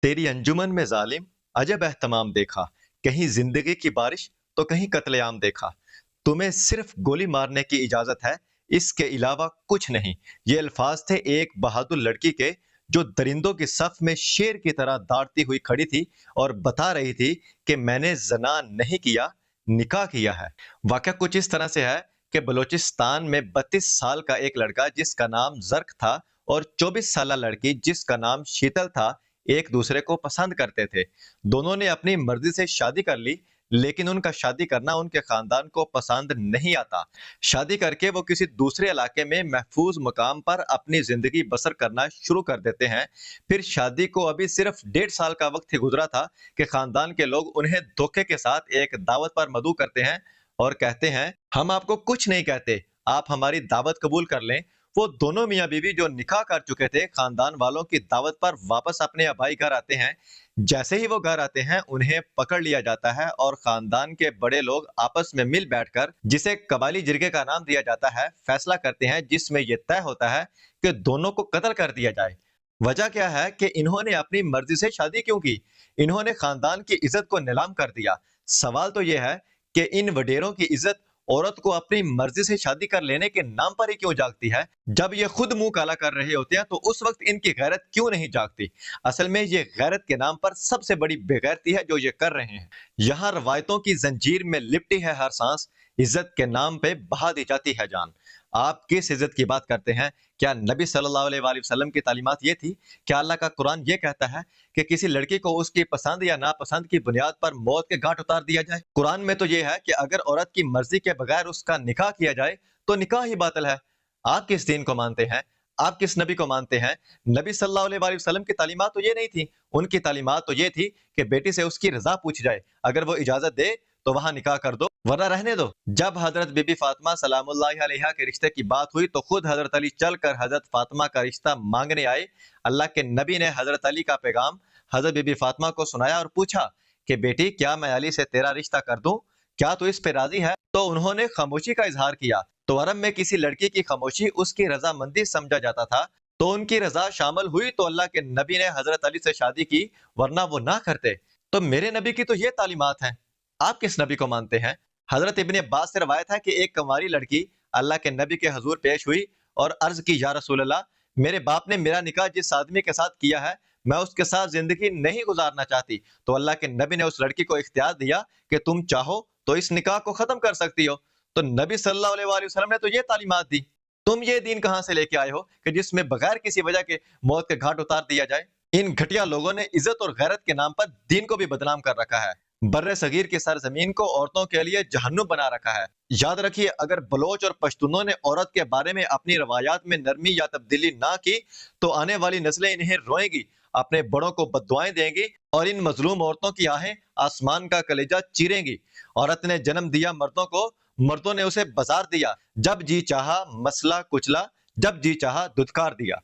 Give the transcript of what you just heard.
तेरी अंजुमन में जालिम अजब एहतमाम देखा, कहीं जिंदगी की बारिश तो कहीं कत्लेआम देखा। तुम्हें सिर्फ गोली मारने की इजाजत है, इसके अलावा कुछ नहीं। ये अल्फाज थे एक बहादुर लड़की के, जो दरिंदों की सफ में शेर की तरह दौड़ती हुई खड़ी थी और बता रही थी कि मैंने जना नहीं किया, निकाह किया है। वाकया कुछ इस तरह से है कि बलूचिस्तान में 32 साल का एक लड़का जिसका नाम जर्क था और 24 साल लड़की जिसका नाम शीतल था, एक दूसरे को पसंद करते थे। दोनों ने अपनी मर्जी से शादी कर ली, लेकिन उनका शादी करना उनके खानदान को पसंद नहीं आता। शादी करके वो किसी दूसरे इलाके में महफूज मकाम पर अपनी जिंदगी बसर करना शुरू कर देते हैं। फिर शादी को अभी सिर्फ 1.5 साल का वक्त ही गुजरा था कि खानदान के लोग उन्हें धोखे के साथ एक दावत पर मदऊ करते हैं और कहते हैं, हम आपको कुछ नहीं कहते, आप हमारी दावत कबूल कर लें। वो दोनों मियाँ बीवी जो निकाह कर चुके थे, खानदान वालों की दावत पर वापस अपने आबाई घर आते हैं। जैसे ही वो घर आते हैं, उन्हें पकड़ लिया जाता है और खानदान के बड़े लोग आपस में मिल बैठकर, जिसे कबाली जिरगे का नाम दिया जाता है, फैसला करते हैं, जिसमें यह तय होता है कि दोनों को कत्ल कर दिया जाए। वजह क्या है कि इन्होंने अपनी मर्जी से शादी क्यों की? इन्होंने खानदान की इज्जत को नीलाम कर दिया। सवाल तो यह है कि इन वडेरों की इज्जत औरत को अपनी मर्जी से शादी कर लेने के नाम पर ही क्यों जागती है? जब ये खुद मुंह काला कर रहे होते हैं तो उस वक्त इनकी गैरत क्यों नहीं जागती? असल में ये गैरत के नाम पर सबसे बड़ी बेगैरती है जो ये कर रहे हैं। यहाँ रवायतों की जंजीर में लिपटी है हर सांस, इज्जत के नाम पे बहा दी जाती है जान। आप किस इज्जत की बात करते हैं? क्या नबी सल्लल्लाहु अलैहि वसल्लम की तालीमात ये थी? क्या अल्लाह का कुरान ये कहता है कि किसी लड़की को उसकी पसंद या नापसंद की बुनियाद पर मौत के घाट उतार दिया जाए? कुरान में तो ये है कि अगर औरत की मर्जी के बगैर उसका निकाह किया जाए तो निकाह ही बातिल है। आप किस दीन को मानते हैं? आप किस नबी को मानते हैं? नबी सल्लल्लाहु अलैहि वसल्लम की तालीमात तो ये नहीं थी। उनकी तालीमात तो ये थी कि बेटी से उसकी रजा पूछी जाए, अगर वो इजाजत दे तो वहां निकाह कर दो, वरना रहने दो। जब हजरत बीबी फातिमा सलामुल्लाहि अलैहा के रिश्ते की बात हुई तो खुद हजरत अली चलकर हजरत फातिमा का रिश्ता मांगने आए। अल्लाह के नबी ने हजरत अली का पैगाम हजरत बीबी फातिमा को सुनाया और पूछा कि बेटी, क्या मैं अली से तेरा रिश्ता कर दूं? क्या तू इस पे राजी है? तो उन्होंने खामोशी का इजहार किया। तो अरब में किसी लड़की की खामोशी उसकी रजामंदी समझा जाता था। तो उनकी रजा शामिल हुई तो अल्लाह के नबी ने हजरत अली से शादी की, वरना वो ना करते। तो मेरे नबी की तो ये तालीमात हैं। आप किस नबी को मानते हैं? हजरत इब्ने अब्बास से रवायत है कि एक कंवारी लड़की अल्लाह के नबी के हजूर पेश हुई और अर्ज की, या रसूल अल्लाह, मेरे बाप ने मेरा निकाह जिस आदमी के साथ किया है, मैं उसके साथ जिंदगी नहीं गुजारना चाहती। तो अल्लाह के नबी ने उस लड़की को इख्तियार दिया कि तुम चाहो तो इस निकाह को खत्म कर सकती हो। तो नबी सल्लल्लाहु अलैहि वसल्लम ने तो ये तालीमात दी। तुम ये दीन कहां से लेके आए हो कि जिसमें बगैर किसी वजह के मौत के घाट उतार दिया जाए? इन घटिया लोगों ने इज्जत और गैरत के नाम पर दीन को भी बदनाम कर रखा है। बर्रे सगीर की सरजमीन को औरतों के लिए जहन्नुम बना रखा है। याद रखिए, अगर बलोच और पश्तूनों ने औरत के बारे में अपनी रवायात में नरमी या तब्दीली ना की तो आने वाली नस्लें इन्हें रोएंगी, अपने बड़ों को बद्दुआएं देंगी और इन मजलूम औरतों की आहें आसमान का कलेजा चीरेंगी। औरत ने जन्म दिया मर्दों को, मर्दों ने उसे बाजार दिया। जब जी चाहा मसला कुचला, जब जी चाहा दुत्कार दिया।